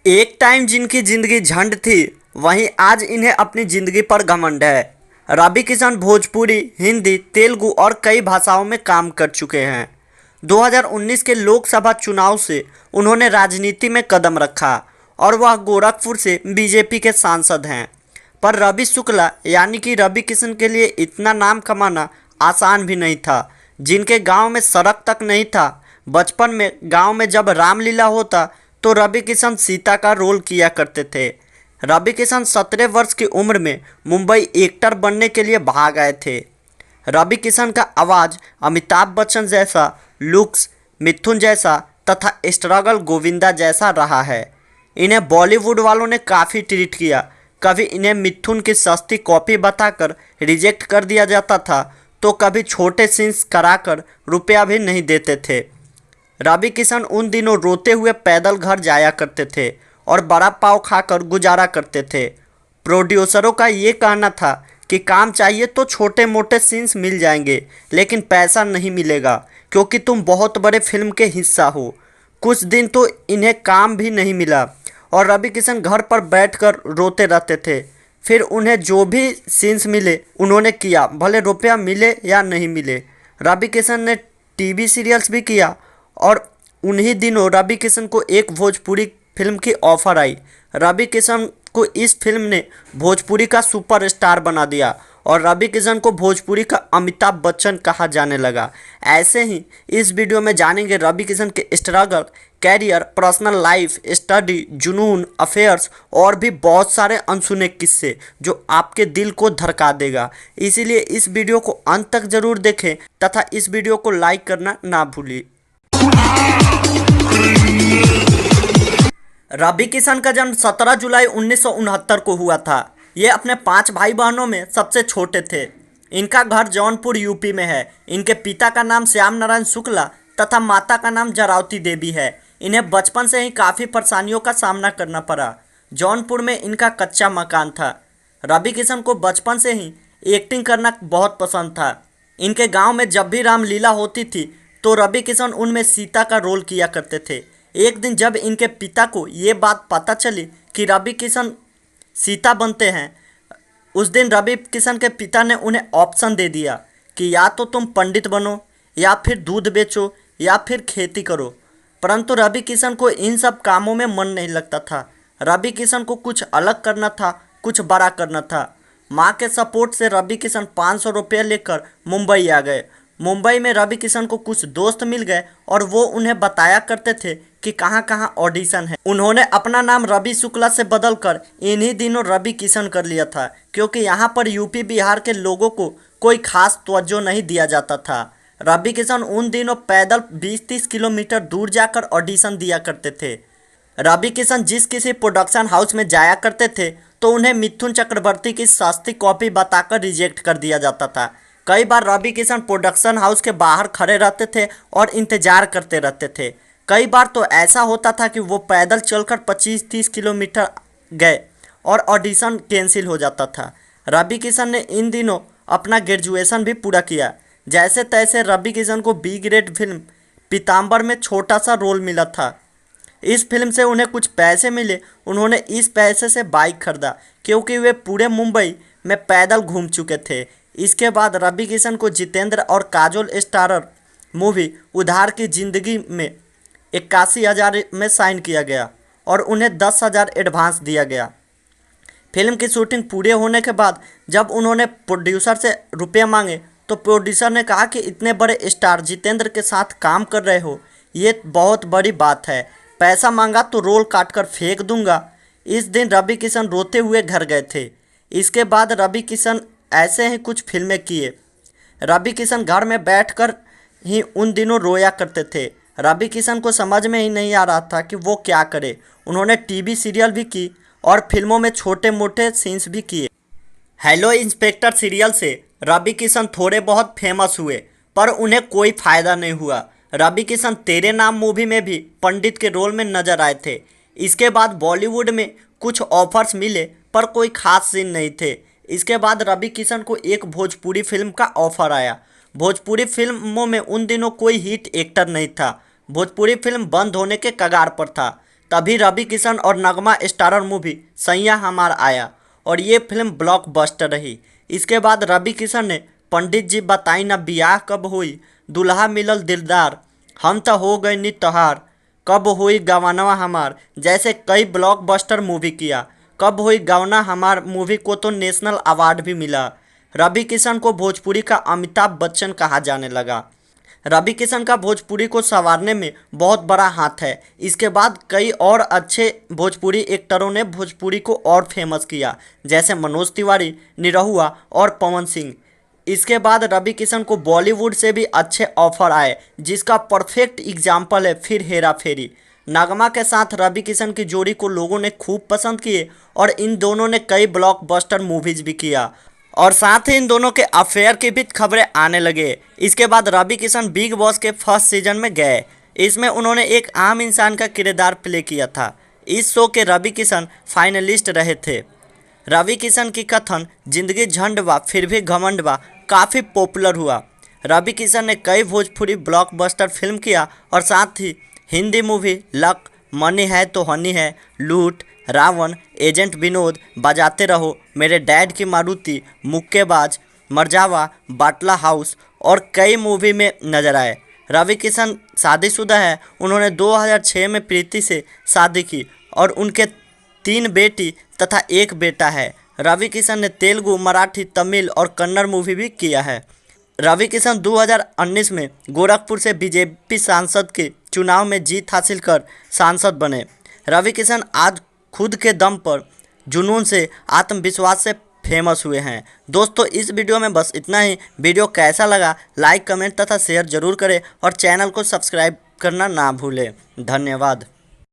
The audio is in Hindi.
एक टाइम जिनकी जिंदगी झंड थी, वहीं आज इन्हें अपनी जिंदगी पर घमंड है। रवि किशन भोजपुरी, हिंदी, तेलुगु और कई भाषाओं में काम कर चुके हैं। 2019 के लोकसभा चुनाव से उन्होंने राजनीति में कदम रखा और वह गोरखपुर से बीजेपी के सांसद हैं। पर रवि शुक्ला यानी कि रवि किशन के लिए इतना नाम कमाना आसान भी नहीं था। जिनके गांव में सड़क तक नहीं था, बचपन में गांव में जब रामलीला होता तो रवि किशन सीता का रोल किया करते थे। रवि किशन 17 वर्ष की उम्र में मुंबई एक्टर बनने के लिए भाग आए थे। रवि किशन का आवाज़ अमिताभ बच्चन जैसा, लुक्स मिथुन जैसा तथा स्ट्रगल गोविंदा जैसा रहा है। इन्हें बॉलीवुड वालों ने काफ़ी ट्रीट किया। कभी इन्हें मिथुन की सस्ती कॉपी बताकर रिजेक्ट कर दिया जाता था, तो कभी छोटे सीन्स कराकर रुपया भी नहीं देते थे। रवि किशन उन दिनों रोते हुए पैदल घर जाया करते थे और बड़ा पाव खाकर गुजारा करते थे। प्रोड्यूसरों का ये कहना था कि काम चाहिए तो छोटे मोटे सीन्स मिल जाएंगे, लेकिन पैसा नहीं मिलेगा क्योंकि तुम बहुत बड़े फिल्म के हिस्सा हो। कुछ दिन तो इन्हें काम भी नहीं मिला और रवि किशन घर पर बैठकर रोते रहते थे। फिर उन्हें जो भी सीन्स मिले उन्होंने किया, भले रुपया मिले या नहीं मिले। रवि किशन ने टीवी सीरियल्स भी किया और उन्हीं दिनों रवि किशन को एक भोजपुरी फिल्म की ऑफर आई। रवि किशन को इस फिल्म ने भोजपुरी का सुपरस्टार बना दिया और रवि किशन को भोजपुरी का अमिताभ बच्चन कहा जाने लगा। ऐसे ही इस वीडियो में जानेंगे रवि किशन के struggle, career, personal life, study, जुनून, अफेयर्स और भी बहुत सारे अनसुने किस्से जो आपके दिल को धड़का देगा। इसीलिए इस वीडियो को अंत तक जरूर देखें तथा इस वीडियो को लाइक करना ना भूलिए। रवि किशन का जन्म 17 जुलाई 1969 को हुआ था। ये अपने 5 भाई बहनों में सबसे छोटे थे। इनका घर जौनपुर यूपी में है। इनके पिता का नाम श्याम नारायण शुक्ला तथा माता का नाम जरावती देवी है। इन्हें बचपन से ही काफ़ी परेशानियों का सामना करना पड़ा। जौनपुर में इनका कच्चा मकान था। रवि किशन को बचपन से ही एक्टिंग करना बहुत पसंद था। इनके गाँव में जब भी रामलीला होती थी तो रवि किशन उनमें सीता का रोल किया करते थे। एक दिन जब इनके पिता को ये बात पता चली कि रवि किशन सीता बनते हैं, उस दिन रवि किशन के पिता ने उन्हें ऑप्शन दे दिया कि या तो तुम पंडित बनो, या फिर दूध बेचो, या फिर खेती करो। परंतु रवि किशन को इन सब कामों में मन नहीं लगता था। रवि किशन को कुछ अलग करना था, कुछ बड़ा करना था। माँ के सपोर्ट से रवि किशन 500 रुपये लेकर मुंबई आ गए। मुंबई में रवि किशन को कुछ दोस्त मिल गए और वो उन्हें बताया करते थे कि कहाँ कहाँ ऑडिशन है। उन्होंने अपना नाम रवि शुक्ला से बदलकर इन्हीं दिनों रवि किशन कर लिया था, क्योंकि यहाँ पर यूपी बिहार के लोगों को कोई खास तवज्जो नहीं दिया जाता था। रवि किशन उन दिनों पैदल 20-30 किलोमीटर दूर जाकर ऑडिशन दिया करते थे। रवि किशन जिस किसी प्रोडक्शन हाउस में जाया करते थे तो उन्हें मिथुन चक्रवर्ती की सस्ती कॉपी बताकर रिजेक्ट कर दिया जाता था। कई बार रवि किशन प्रोडक्शन हाउस के बाहर खड़े रहते थे और इंतजार करते रहते थे। कई बार तो ऐसा होता था कि वो पैदल चलकर 25-30 किलोमीटर गए और ऑडिशन कैंसिल हो जाता था। रवि किशन ने इन दिनों अपना ग्रेजुएशन भी पूरा किया। जैसे तैसे रवि किशन को बी ग्रेड फिल्म पीताम्बर में छोटा सा रोल मिला था। इस फिल्म से उन्हें कुछ पैसे मिले। उन्होंने इस पैसे से बाइक खरीदा क्योंकि वे पूरे मुंबई में पैदल घूम चुके थे। इसके बाद रवि किशन को जितेंद्र और काजोल स्टारर मूवी उधार की ज़िंदगी में 81,000 में साइन किया गया और उन्हें 10,000 एडवांस दिया गया। फिल्म की शूटिंग पूरे होने के बाद जब उन्होंने प्रोड्यूसर से रुपये मांगे तो प्रोड्यूसर ने कहा कि इतने बड़े स्टार जितेंद्र के साथ काम कर रहे हो, ये बहुत बड़ी बात है। पैसा मांगा तो रोल काट कर फेंक दूंगा। इस दिन रवि किशन रोते हुए घर गए थे। इसके बाद रवि किशन ऐसे ही कुछ फिल्में किए। रवि किशन घर में बैठकर ही उन दिनों रोया करते थे। रवि किशन को समझ में ही नहीं आ रहा था कि वो क्या करे। उन्होंने टीवी सीरियल भी की और फिल्मों में छोटे मोटे सीन्स भी किए। हेलो इंस्पेक्टर सीरियल से रवि किशन थोड़े बहुत फेमस हुए, पर उन्हें कोई फ़ायदा नहीं हुआ। रवि किशन तेरे नाम मूवी में भी पंडित के रोल में नजर आए थे। इसके बाद बॉलीवुड में कुछ ऑफर्स मिले पर कोई खास सीन नहीं थे। इसके बाद रवि किशन को एक भोजपुरी फिल्म का ऑफर आया। भोजपुरी फिल्मों में उन दिनों कोई हिट एक्टर नहीं था। भोजपुरी फिल्म बंद होने के कगार पर था। तभी रवि किशन और नगमा स्टारर मूवी सैया हमार आया और ये फिल्म ब्लॉकबस्टर रही। इसके बाद रवि किशन ने पंडित जी बताई ना बियाह कब हुई, दुल्हा मिलल दिलदार, हम तो हो गए नी तोहार, कब हुई गवानवा हमार जैसे कई ब्लॉकबस्टर मूवी किया। कब हुई गवाना हमार मूवी को तो नेशनल अवार्ड भी मिला। रवि किशन को भोजपुरी का अमिताभ बच्चन कहा जाने लगा। रवि किशन का भोजपुरी को संवारने में बहुत बड़ा हाथ है। इसके बाद कई और अच्छे भोजपुरी एक्टरों ने भोजपुरी को और फेमस किया, जैसे मनोज तिवारी, निरहुआ और पवन सिंह। इसके बाद रवि किशन को बॉलीवुड से भी अच्छे ऑफर आए, जिसका परफेक्ट एग्जाम्पल है फिर हेरा फेरी। नगमा के साथ रवि किशन की जोड़ी को लोगों ने खूब पसंद किए और इन दोनों ने कई ब्लॉकबस्टर मूवीज भी किया और साथ ही इन दोनों के अफेयर की भी खबरें आने लगे। इसके बाद रवि किशन बिग बॉस के फर्स्ट सीजन में गए। इसमें उन्होंने एक आम इंसान का किरदार प्ले किया था। इस शो के रवि किशन फाइनलिस्ट रहे थे। रवि किशन की कथन जिंदगी झंड बा फिर भी घमंड बा काफ़ी पॉपुलर हुआ। रवि किशन ने कई भोजपुरी ब्लॉकबस्टर फिल्म किया और साथ ही हिंदी मूवी लक, मनी है तो हनी है, लूट, रावण, एजेंट विनोद, बजाते रहो, मेरे डैड की मारुति, मुक्केबाज, मरजावा, बाटला हाउस और कई मूवी में नजर आए। रवि किशन शादीशुदा है। उन्होंने 2006 में प्रीति से शादी की और उनके 3 बेटी तथा 1 बेटा है। रवि किशन ने तेलुगु, मराठी, तमिल और कन्नड़ मूवी भी किया है। रवि किशन 2019 में गोरखपुर से बीजेपी सांसद के चुनाव में जीत हासिल कर सांसद बने। रवि किशन आज खुद के दम पर जुनून से, आत्मविश्वास से फेमस हुए हैं। दोस्तों इस वीडियो में बस इतना ही। वीडियो कैसा लगा लाइक, कमेंट तथा शेयर जरूर करें और चैनल को सब्सक्राइब करना ना भूलें। धन्यवाद।